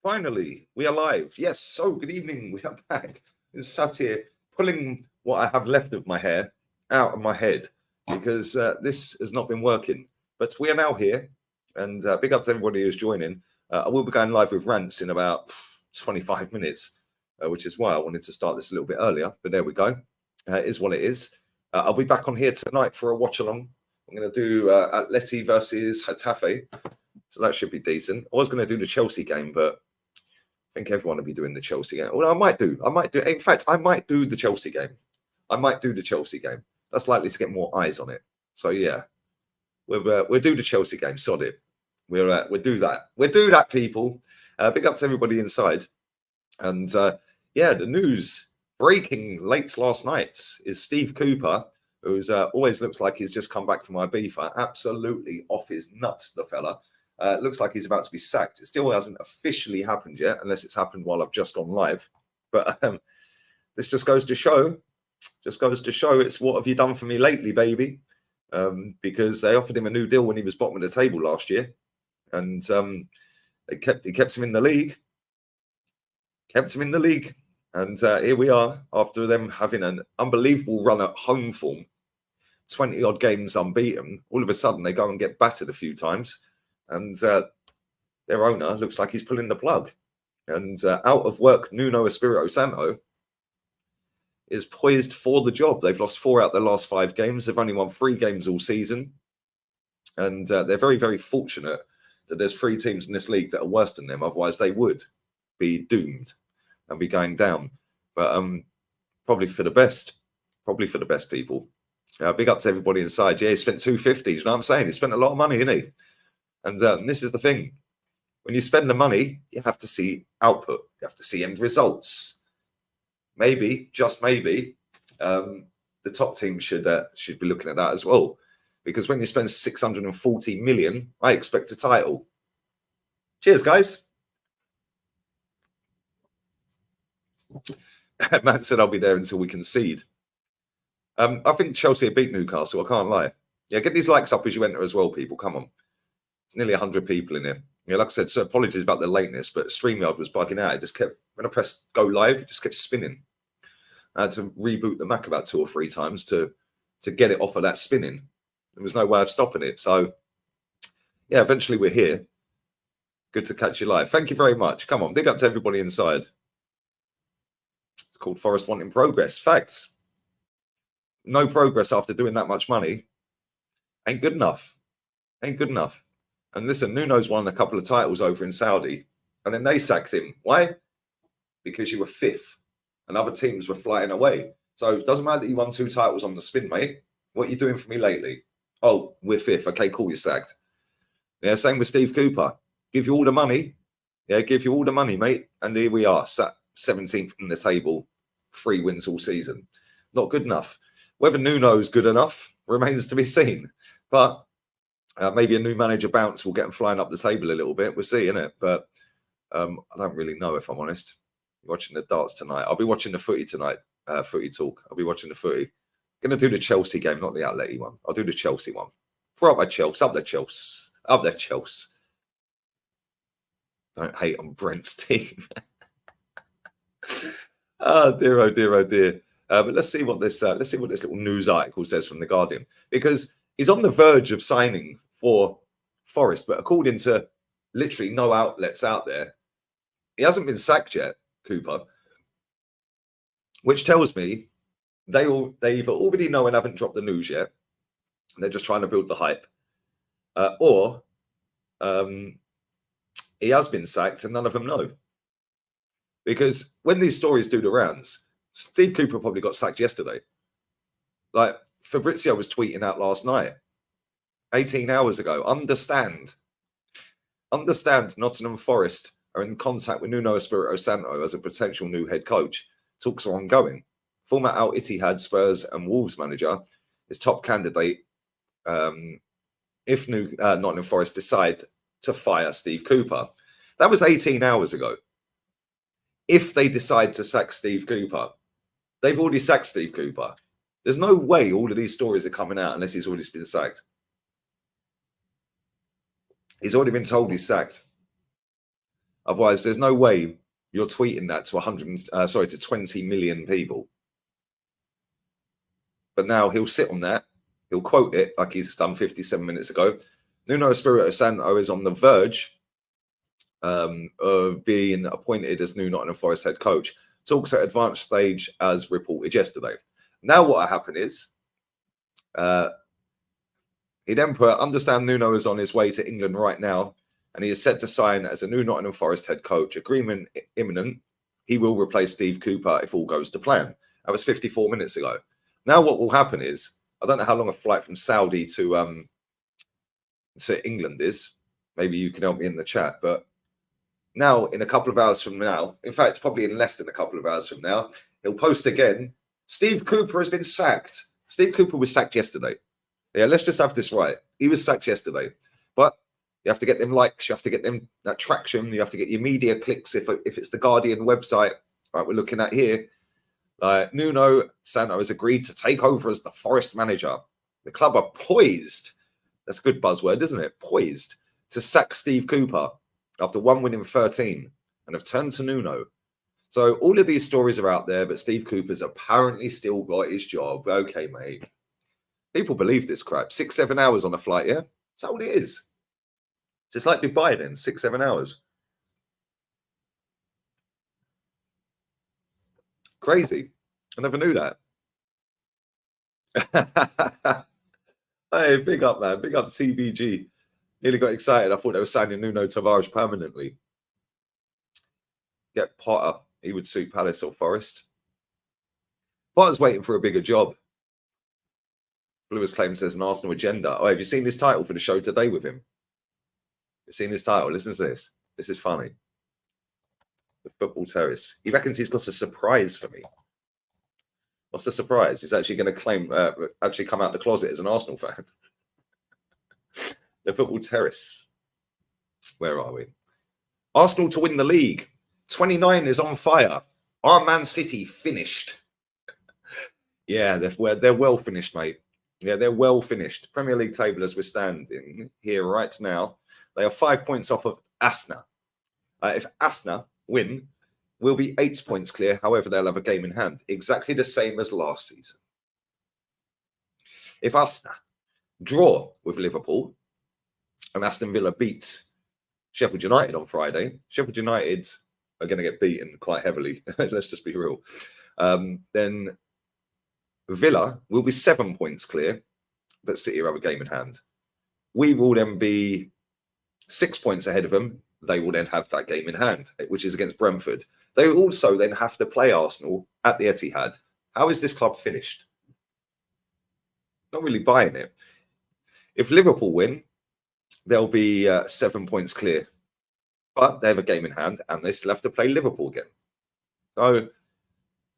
Finally, we are live. Yes, so good evening. We are back. I'm sat here pulling what I have left of my hair out of my head because this has not been working. But we are now here, and big up to everybody who's joining. I will be going live with rants in about 25 minutes, which is why I wanted to start this a little bit earlier. But there we go. It is what it is. I'll be back on here tonight for a watch along. I'm going to do Atleti versus Getafe. So that should be decent. I was going to do the Chelsea game, but I think everyone will be doing the Chelsea game. Well, I might do. In fact, I might do the Chelsea game. That's likely to get more eyes on it. So yeah, we'll do the Chelsea game. Sod it. We'll do that. We'll do that, people. Big up to everybody inside. And yeah, the news breaking late last night is Steve Cooper, who's always looks like he's just come back from Ibiza, absolutely off his nuts, the fella. Looks like he's about to be sacked. It still hasn't officially happened yet, unless it's happened while I've just gone live. But this just goes to show, it's what have you done for me lately, baby? Because they offered him a new deal when he was bottom of the table last year, and they kept him in the league. And here we are after them having an unbelievable run at home form, 20 odd games unbeaten. All of a sudden, they go and get battered a few times. And their owner looks like he's pulling the plug. And out of work, Nuno Espirito Santo is poised for the job. They've lost 4 out of their last 5 games. They've only won 3 games all season. And they're very, very fortunate that there's 3 teams in this league that are worse than them. Otherwise, they would be doomed and be going down. But probably for the best. People. Big up to everybody inside. Yeah, he spent 250. You know what I'm saying? He spent a lot of money, didn't he? And this is the thing. When you spend the money, you have to see output. You have to see end results. Maybe, just maybe, the top team should be looking at that as well. Because when you spend 640 million, I expect a title. Cheers, guys. Matt said I'll be there until we concede. I think Chelsea beat Newcastle. I can't lie. Yeah, get these likes up as you enter as well, people. Come on. It's nearly 100 people in here. Yeah, like I said, so apologies about the lateness, but StreamYard was bugging out. It just kept, when I pressed go live, it just kept spinning. I had to reboot the Mac about 2 or 3 times to get it off of that spinning. There was no way of stopping it. So, yeah, eventually we're here. Good to catch you live. Thank you very much. Come on, big up to everybody inside. It's called Forest Wanting Progress. Facts. No progress after doing that much money ain't good enough. And listen, Nuno's won a couple of titles over in Saudi, and then they sacked him. Why? Because you were 5th, and other teams were flying away. So it doesn't matter that you won 2 titles on the spin, mate. What are you doing for me lately? Oh, we're 5th. Okay, cool, you're sacked. Yeah, same with Steve Cooper. Give you all the money. Yeah, give you all the money, mate. And here we are, sat 17th in the table, 3 wins all season. Not good enough. Whether Nuno's good enough remains to be seen. But maybe a new manager bounce will get them flying up the table a little bit. We'll see, innit? But I don't really know, if I'm honest. Watching the darts tonight. I'll be watching the footy tonight. Footy talk. I'll be watching the footy. Going to do the Chelsea game, not the Atleti one. I'll do the Chelsea one. Throw up my Chelsea. Up the Chelsea. Don't hate on Brent's team. Oh dear. But let's see what this little news article says from the Guardian, because he's on the verge of signing for Forest, but according to literally no outlets out there, he hasn't been sacked yet, Cooper, which tells me they either already know and haven't dropped the news yet, and they're just trying to build the hype, or he has been sacked and none of them know. Because when these stories do the rounds, Steve Cooper probably got sacked yesterday. Like Fabrizio was tweeting out last night, 18 hours ago. Understand, Nottingham Forest are in contact with Nuno Espirito Santo as a potential new head coach. Talks are ongoing. Former Al Ittihad, Spurs and Wolves manager is top candidate if Nottingham Forest decide to fire Steve Cooper. That was 18 hours ago. If they decide to sack Steve Cooper, they've already sacked Steve Cooper. There's no way all of these stories are coming out unless he's already been sacked. He's already been told he's sacked. Otherwise, there's no way you're tweeting that to 20 million people. But now he'll sit on that. He'll quote it like he's done 57 minutes ago. Nuno Espirito Santo is on the verge of being appointed as new Nottingham Forest head coach. Talks at advanced stage as reported yesterday. Now what happened is he then put, understand Nuno is on his way to England right now and he is set to sign as a new Nottingham Forest head coach. Agreement imminent. He will replace Steve Cooper if all goes to plan. That was 54 minutes ago. Now what will happen is, I don't know how long a flight from Saudi to England is. Maybe you can help me in the chat. But now, in a couple of hours from now, in fact, probably in less than a couple of hours from now, he'll post again, Steve Cooper has been sacked. Steve Cooper was sacked yesterday. Yeah, let's just have this right. He was sacked yesterday. But you have to get them likes. You have to get them that traction. You have to get your media clicks. If it's the Guardian website, like we're looking at here, Nuno Santo has agreed to take over as the Forest manager. The club are poised. That's a good buzzword, isn't it? Poised to sack Steve Cooper after 1 win in 13 and have turned to Nuno. So all of these stories are out there, but Steve Cooper's apparently still got his job. Okay, mate. People believe this crap. 6-7 hours on a flight, yeah? That's all it is. It's just like Dubai then, 6-7 hours. Crazy. I never knew that. Hey, big up, man. Big up CBG. Nearly got excited. I thought they were signing Nuno Tavares permanently. Get Potter. He would suit Palace or Forest. Potter's waiting for a bigger job. Lewis claims there's an Arsenal agenda. Oh, have you seen this title for the show today with him? You've seen this title? Listen to this. This is funny. The Football Terrace. He reckons he's got a surprise for me. What's the surprise? He's actually going to actually come out the closet as an Arsenal fan. The Football Terrace. Where are we? Arsenal to win the league. 29 is on fire. Our Man City finished. Yeah, they're well finished, mate. Yeah, they're well finished. Premier League table as we're standing here right now. They are 5 points off of Arsenal. If Arsenal win, we'll be 8 points clear. However, they'll have a game in hand. Exactly the same as last season. If Arsenal draw with Liverpool and Aston Villa beats Sheffield United on Friday, Sheffield United are going to get beaten quite heavily. Let's just be real. Then Villa will be 7 points clear, but City will have a game in hand. We will then be 6 points ahead of them. They will then have that game in hand, which is against Brentford. They will also then have to play Arsenal at the Etihad. How is this club finished? Not really buying it. If Liverpool win, they'll be 7 points clear. But they have a game in hand and they still have to play Liverpool again. So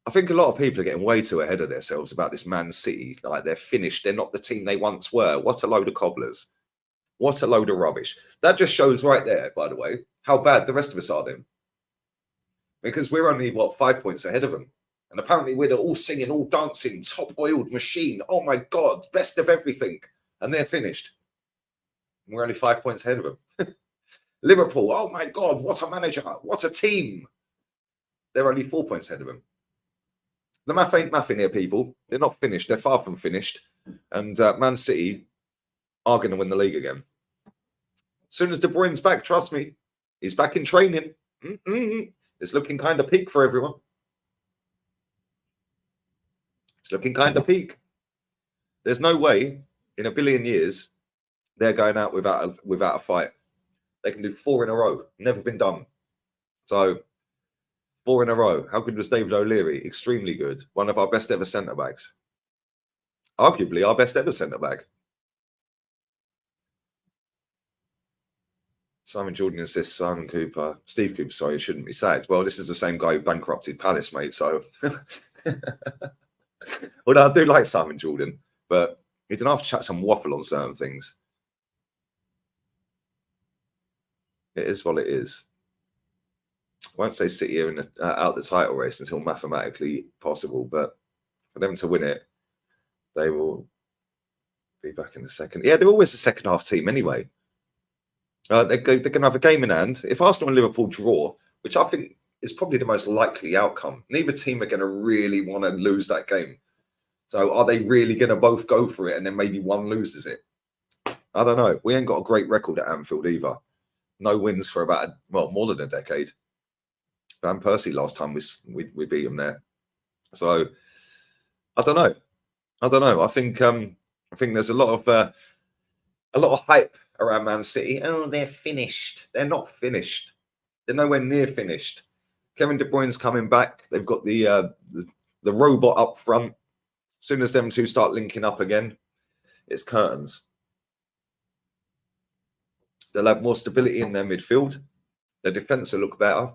I think a lot of people are getting way too ahead of themselves about this Man City. Like they're finished. They're not the team they once were. What a load of cobblers. What a load of rubbish. That just shows right there, by the way, how bad the rest of us are then. Because we're only, 5 points ahead of them. And apparently we're all singing, all dancing, top-oiled machine. Oh, my God, best of everything. And they're finished. And we're only 5 points ahead of them. Liverpool, oh, my God, what a manager. What a team. They're only 4 points ahead of them. The math ain't mathing here, people. They're not finished. They're far from finished. And Man City are going to win the league again. As soon as De Bruyne's back, trust me, he's back in training. It's looking kind of peak for everyone. It's looking kind of peak. There's no way in a billion years they're going out without a fight. They can do 4 in a row. Never been done. So 4 in a row. How good was David O'Leary? Extremely good. One of our best ever centre backs. Arguably our best ever centre back. Simon Jordan assists Simon Cooper. Steve Cooper, sorry, shouldn't be sacked. Well, this is the same guy who bankrupted Palace, mate. So, although I do like Simon Jordan, but he didn't have to chat some waffle on certain things. It is what it is. I won't say City are out the title race until mathematically possible, but for them to win it, they will be back in the second. Yeah, they're always the second half team anyway. They're going to have a game in hand. If Arsenal and Liverpool draw, which I think is probably the most likely outcome, neither team are going to really want to lose that game. So are they really going to both go for it and then maybe one loses it? I don't know. We ain't got a great record at Anfield either. No wins for about, more than a decade. Van Persie last time we beat him there. So I don't know. I think there's a lot of hype around Man City. Oh, they're finished. They're not finished. They're nowhere near finished. Kevin De Bruyne's coming back. They've got the robot up front. As soon as them two start linking up again, it's curtains. They'll have more stability in their midfield. Their defence will look better.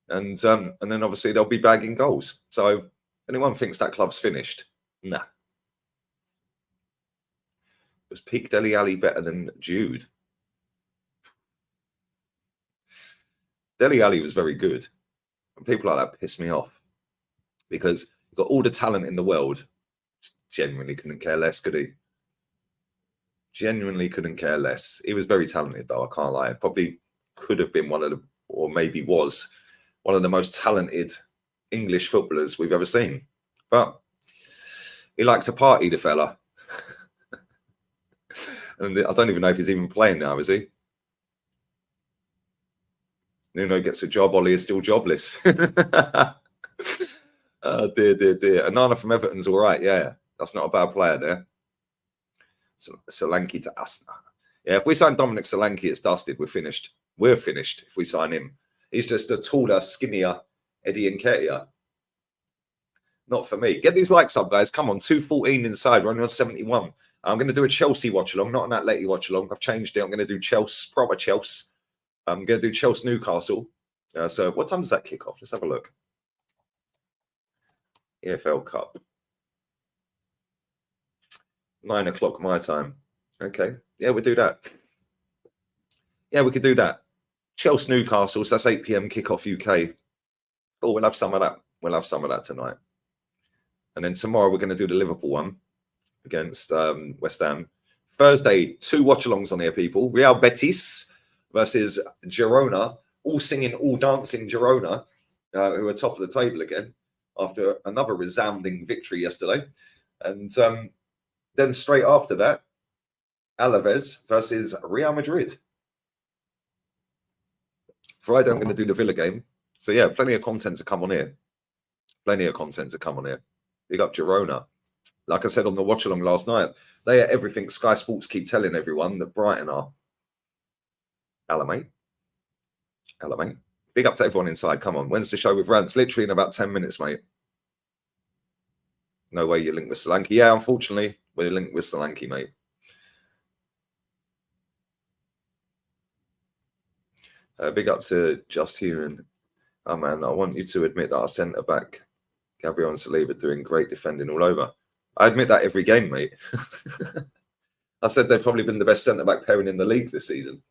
And then obviously they'll be bagging goals. So anyone thinks that club's finished? Nah. Was Peak Dele Alli better than Jude? Dele Alli was very good. And people like that piss me off. Because you've got all the talent in the world. Genuinely couldn't care less, could he? Genuinely couldn't care less. He was very talented, though, I can't lie. Probably could have been or maybe was one of the most talented English footballers we've ever seen. But he liked to party, the fella. And I don't even know if he's even playing now, is he? Nuno gets a job, Ollie is still jobless. Oh, dear. Anana from Everton's all right, yeah. That's not a bad player there. Solanke to Asna. Yeah, if we sign Dominic Solanke, it's dusted. We're finished. We're finished if we sign him. He's just a taller, skinnier Eddie Nketiah. Not for me. Get these likes up, guys. Come on, 214 inside. We're only on 71. I'm going to do a Chelsea watch-along, not an Atleti watch-along. I've changed it. I'm going to do Chelsea, proper Chelsea. I'm going to do Chelsea Newcastle. So what time does that kick off? Let's have a look. EFL Cup. 9 o'clock my time. Okay. Yeah, we'll do that. Yeah, we could do that. Chelsea Newcastle, so that's 8 p.m. kickoff UK. Oh, we'll have some of that. We'll have some of that tonight. And then tomorrow we're going to do the Liverpool one against West Ham. Thursday, 2 watch-alongs on here, people. Real Betis versus Girona. All singing, all dancing Girona, who are top of the table again after another resounding victory yesterday. And then straight after that, Alaves versus Real Madrid. Friday, I'm going to do the Villa game. So, yeah, plenty of content to come on here. Big up Girona. Like I said on the watch-along last night, they are everything Sky Sports keep telling everyone that Brighton are. Hello, mate. Big up to everyone inside. Come on. When's the show with Rants? Literally in about 10 minutes, mate. No way you're linked with Solanke. Yeah, unfortunately, we're linked with Solanke, mate. Big up to Just Human. Oh, man, I want you to admit that our centre-back, Gabriel and Saliba, doing great defending all over. I admit that every game, mate. I said they've probably been the best centre-back pairing in the league this season.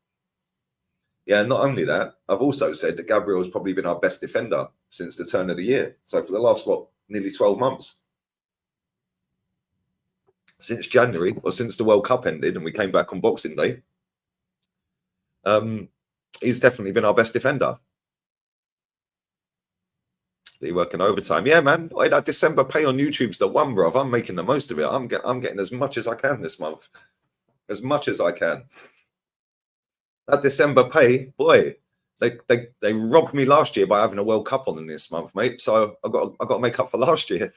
Yeah, not only that, I've also said that Gabriel has probably been our best defender since the turn of the year. So for the last, nearly 12 months. Since January, or since the World Cup ended and we came back on Boxing Day, he's definitely been our best defender. Are working overtime? Yeah, man. That December pay on YouTube's the one, bruv. I'm making the most of it. I'm getting as much as I can this month. As much as I can. That December pay, boy, they robbed me last year by having a World Cup on in this month, mate. So I've got to make up for last year.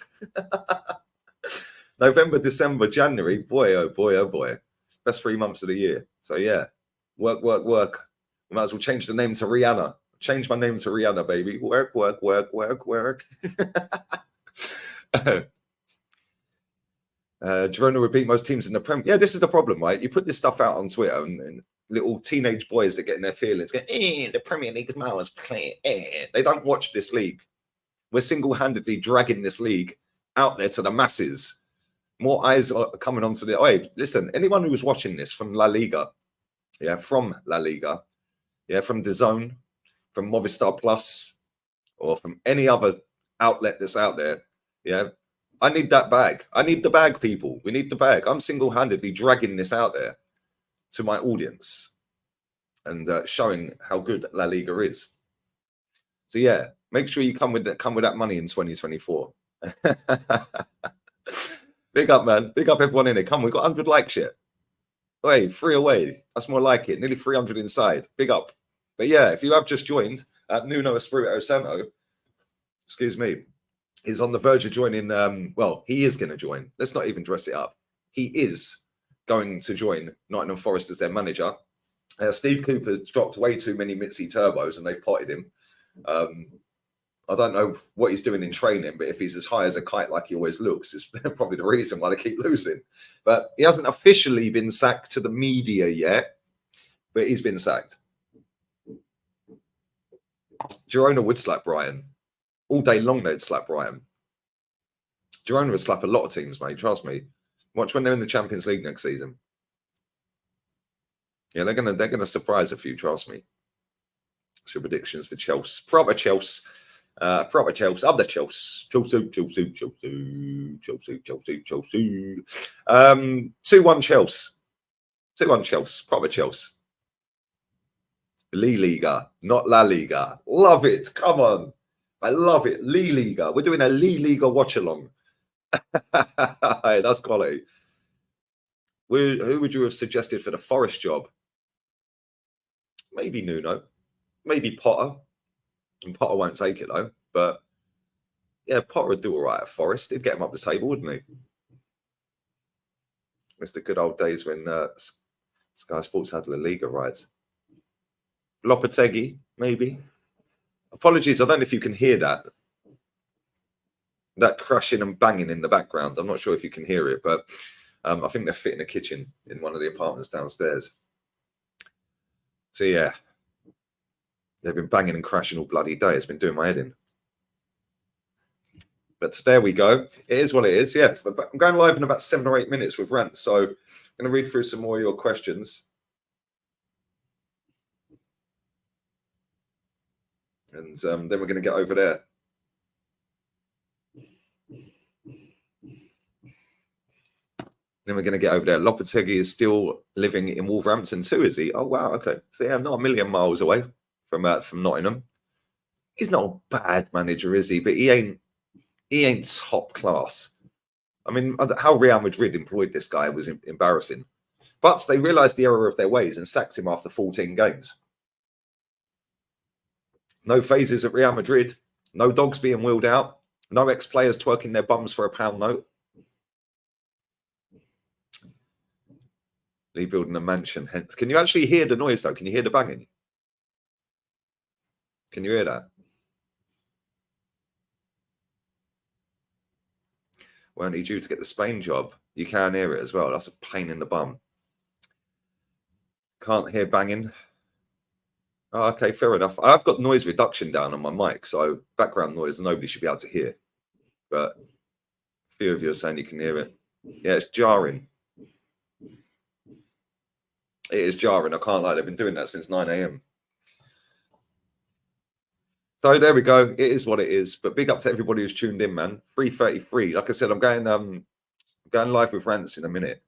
November, December, January, boy, oh boy, oh boy. Best 3 months of the year. So yeah, work. We might as well change the name to Rihanna. Change my name to Rihanna, baby. Work. Girona would beat most teams in the Prem. Yeah, this is the problem, right? You put this stuff out on Twitter and little teenage boys that get in their feelings, go, the Premier League is Miles playing. They don't watch this league. We're single-handedly dragging this league out there to the masses. More eyes are coming onto the. Oh, listen, anyone who's watching this from La Liga, from DAZN, from Movistar Plus, or from any other outlet that's out there, I need that bag. I need the bag, people. We need the bag. I'm single-handedly dragging this out there to my audience. and showing how good La Liga is. So yeah, make sure you come with that money in 2024. Big up, man. Big up everyone in it. Come, we got 100 likes yet. Hey, 3 away. That's more like it. Nearly 300 inside. Big up. But yeah, if you have just joined, Nuno Espirito Santo, excuse me, is on the verge of joining. Well, he is going to join. Let's not even dress it up. He is going to join Nottingham Forest as their manager. Steve Cooper's dropped way too many Mitzi turbos and they've potted him. I don't know what he's doing in training, but if he's as high as a kite like he always looks, it's probably the reason why they keep losing. But he hasn't officially been sacked to the media yet, but he's been sacked. Girona would slap Brian. All day long they'd slap Brian. Girona would slap a lot of teams, mate, trust me. Watch when they're in the Champions League next season. Yeah, they're gonna surprise a few, trust me. What's your predictions for Chelsea? Proper Chelsea. Proper Chelsea. I'm the Chelsea. Chelsea. 2-1 Chelsea. 2-1 Chelsea. Proper Chelsea. Liga, not La Liga. Love it. Come on. I love it. Liga. We're doing a Liga watch along. That's quality. Who would you have suggested for the Forest job? Maybe Nuno. Maybe Potter. And Potter won't take it though. But yeah, Potter would do all right at Forest. He'd get him up the table, wouldn't he? It's the good old days when Sky Sports had La Liga rights. Lopetegui, maybe. Apologies, I don't know if you can hear that crashing and banging in the background. I'm not sure if you can hear it, but I think they're fitting a kitchen in one of the apartments downstairs. So yeah, they've been banging and crashing all bloody day. It's been doing my head in. But there we go. It is what it is. Yeah, I'm going live in about 7 or 8 minutes with rant. So I'm going to read through some more of your questions. And then we're going to get over there. Then we're going to get over there. Lopetegui is still living in Wolverhampton too, is he? Oh, wow. Okay. So yeah, I'm not a million miles away from Nottingham. He's not a bad manager, is he? But he ain't top class. I mean, how Real Madrid employed this guy was embarrassing. But they realised the error of their ways and sacked him after 14 games. No phases at Real Madrid. No dogs being wheeled out. No ex-players twerking their bums for a £1 note. Lee building a mansion. Can you actually hear the noise, though? Can you hear the banging? Can you hear that? Weren't he due to get the Spain job? You can hear it as well. That's a pain in the bum. Can't hear banging. Oh, okay, fair enough. I've got noise reduction down on my mic, so background noise nobody should be able to hear. But a few of you are saying you can hear it. Yeah, it's jarring. It is jarring. I can't lie. They've been doing that since 9 a.m. So there we go. It is what it is. But big up to everybody who's tuned in, man. 3:33. Like I said, I'm going live with rants in a minute.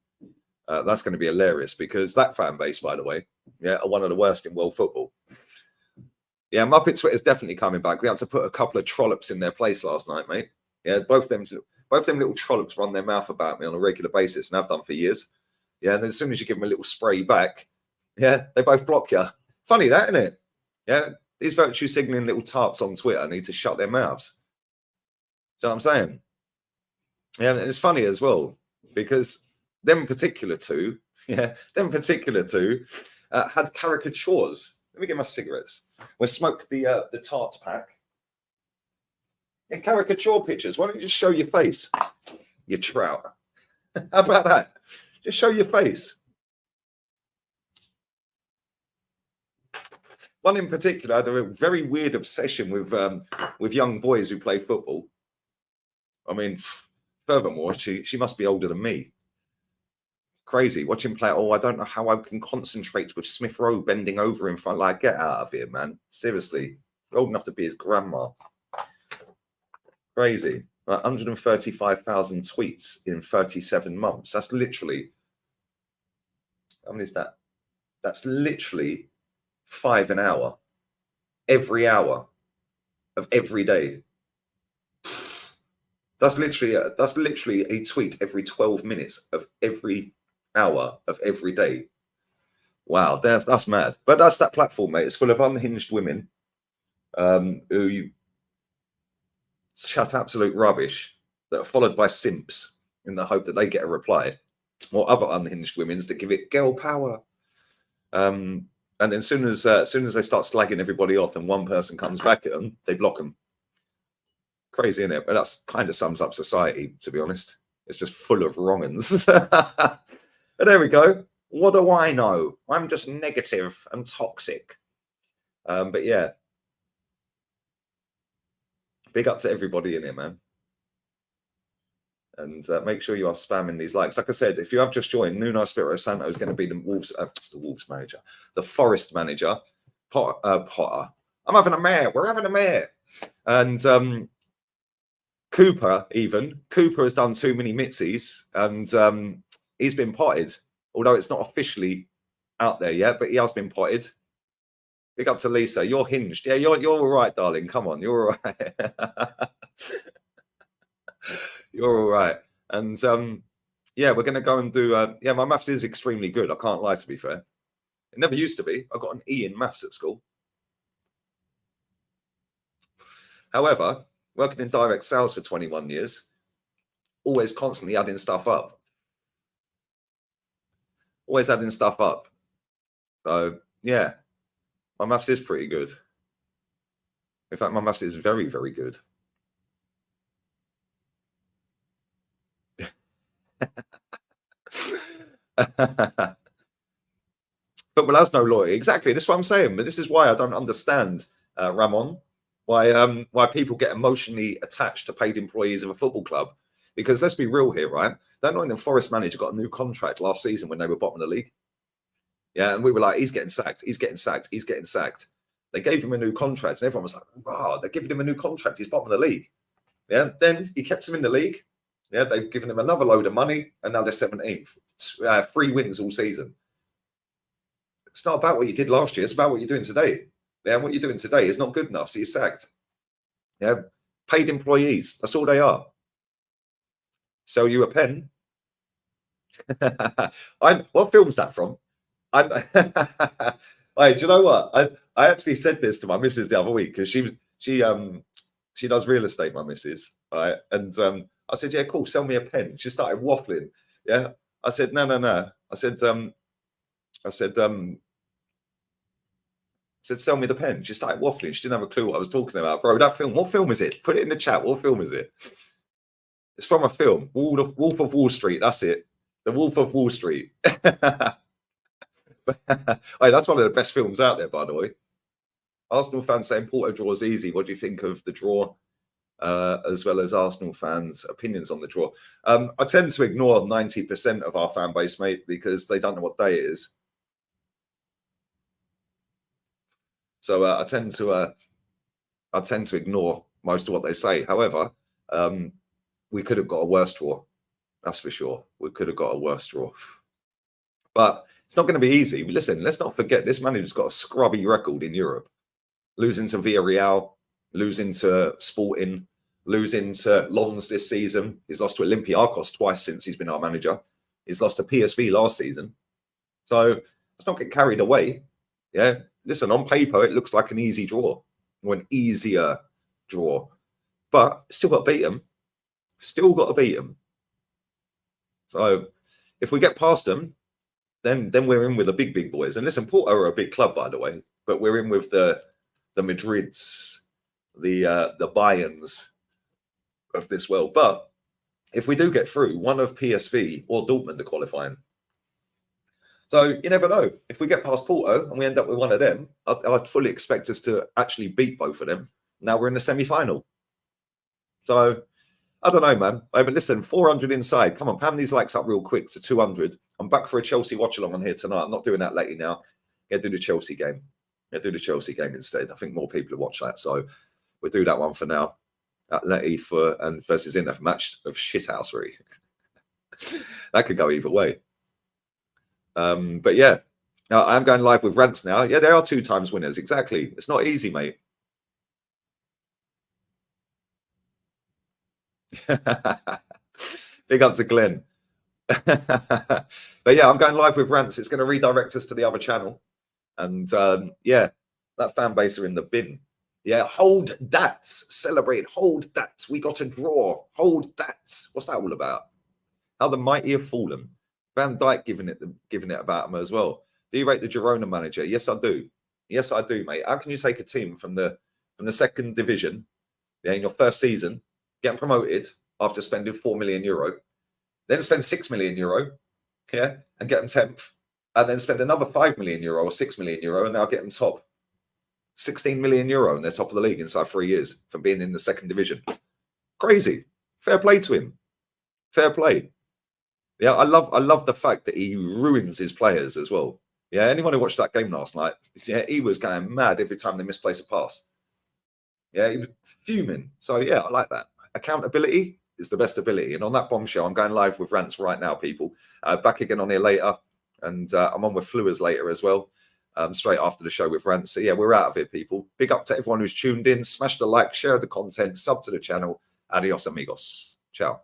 That's going to be hilarious because that fan base, by the way, yeah, are one of the worst in world football. Yeah, Muppet Twitter's definitely coming back. We had to put a couple of trollops in their place last night, mate. Yeah, both them little trollops run their mouth about me on a regular basis, and I've done for years. Yeah, and then as soon as you give them a little spray back, yeah, they both block you. Funny that, isn't it? Yeah, these virtue signaling little tarts on Twitter need to shut their mouths. Do you know what I'm saying? Yeah, and it's funny as well because them particular two had caricatures. Let me get my cigarettes. We smoked the tart pack. And caricature pictures. Why don't you just show your face? You trout. How about that? Just show your face. One in particular had a very weird obsession with young boys who play football. I mean, furthermore, she must be older than me. Crazy. Watch him play. Oh, I don't know how I can concentrate with Smith Rowe bending over in front. Like, get out of here, man. Seriously. You're old enough to be his grandma. Crazy. 135,000 tweets in 37 months. That's literally, how many is that? That's literally 5 an hour, every hour of every day. That's literally a tweet every 12 minutes of every hour of every day. Wow, that's mad. But that's that platform, mate. It's full of unhinged women who chat absolute rubbish that are followed by simps in the hope that they get a reply, or other unhinged women that give it girl power. And then as soon as they start slagging everybody off and one person comes back at them, they block them. Crazy, isn't it? But that's kind of sums up society, to be honest. It's just full of wrong-uns. But there we go. What do I know? I'm just negative and toxic. But yeah, big up to everybody in here, man. And make sure you are spamming these likes. Like I said, if you have just joined, Nuno Espirito Santo is going to be the Wolves manager, the Forest manager. Potter. I'm having a mare. We're having a mare. And Cooper has done too many mitsies, and he's been potted. Although it's not officially out there yet, but he has been potted. Big up to Lisa. You're hinged. Yeah, you're all right, darling. Come on, you're all right. You're all right. And yeah, we're going to go and do. Yeah, my maths is extremely good. I can't lie, to be fair. It never used to be. I got an E in maths at school. However, working in direct sales for 21 years, always constantly adding stuff up. Always adding stuff up. So yeah, my maths is pretty good. In fact, my maths is very, very good. Football has no loyalty. Exactly. That's what I'm saying. But this is why I don't understand, Ramon, why people get emotionally attached to paid employees of a football club. Because let's be real here, right? That Nottingham Forest manager got a new contract last season when they were bottom of the league. Yeah, and we were like, he's getting sacked. He's getting sacked. He's getting sacked. They gave him a new contract, and everyone was like, wow, they're giving him a new contract. He's bottom of the league. Yeah, then he kept him in the league. Yeah, they've given him another load of money, and now they're 17th. 3 wins all season. It's not about what you did last year. It's about what you're doing today. Yeah, and what you're doing today is not good enough, so you're sacked. Yeah, paid employees. That's all they are. Sell you a pen. What film's that from? Hey, do you know what? I actually said this to my missus the other week because she does real estate, my missus, right? And I said, yeah, cool, sell me a pen. She started waffling. Yeah. I said, no. I said, sell me the pen. She started waffling. She didn't have a clue what I was talking about. Bro, that film, what film is it? Put it in the chat. What film is it? It's from a film, Wolf of Wall Street. That's it. The Wolf of Wall Street. Hey, that's one of the best films out there, by the way. Arsenal fans saying Porto draw is easy. What do you think of the draw? As well as Arsenal fans' opinions on the draw. I tend to ignore 90% of our fan base, mate, because they don't know what day it is. So I tend to ignore most of what they say. However, we could have got a worse draw. That's for sure. We could have got a worse draw. But it's not going to be easy. Listen, let's not forget this manager's got a scrubby record in Europe. Losing to Villarreal, losing to Sporting, losing to Lens this season. He's lost to Olympiacos twice since he's been our manager. He's lost to PSV last season. So let's not get carried away. Yeah. Listen, on paper, it looks like an easy draw or an easier draw. But still got to beat them. Still got to beat them. So if we get past them, then we're in with the big boys. And listen, Porto are a big club, by the way, but we're in with the Madrids, the Bayerns of this world. But if we do get through, one of PSV or Dortmund are qualifying. So you never know. If we get past Porto and we end up with one of them, I'd fully expect us to actually beat both of them. Now we're in the semi-final. So I don't know, man. But listen, 400 inside. Come on, pound these likes up real quick to 200. I'm back for a Chelsea watch-along on here tonight. I'm not doing that lately now. Gonna do the Chelsea game. Gonna do the Chelsea game instead. I think more people will watch that. So we'll do that one for now. Atleti and versus Inter match of shithousery. That could go either way. But yeah, I'm going live with rants now. Yeah, they are 2 times winners. Exactly. It's not easy, mate. Big up to Glenn. But yeah, I'm going live with rants. It's going to redirect us to the other channel. And yeah, that fan base are in the bin. Yeah, hold that. Celebrate. Hold that. We got a draw. Hold that. What's that all about? How the mighty have fallen. Van Dijk giving it about him as well. Do you rate the Girona manager? Yes, I do. Yes, I do, mate. How can you take a team from the second division, yeah, in your first season, get promoted after spending €4 million, then spend €6 million, yeah, and get them 10th, and then spend another €5 million or €6 million, and they'll get them top. €16 million, and they're top of the league inside 3 years from being in the second division. Crazy. Fair play to him. Fair play. Yeah, I love the fact that he ruins his players as well. Yeah, anyone who watched that game last night, yeah, he was going mad every time they misplaced a pass. Yeah, he was fuming. So yeah, I like that. Accountability is the best ability. And on that bombshell, I'm going live with rants right now, people. Back again on here later, and I'm on with Fluers later as well. Straight after the show with rants. So yeah, we're out of it, people. Big up to everyone who's tuned in. Smash the like, share the content, sub to the channel. Adios, amigos. Ciao.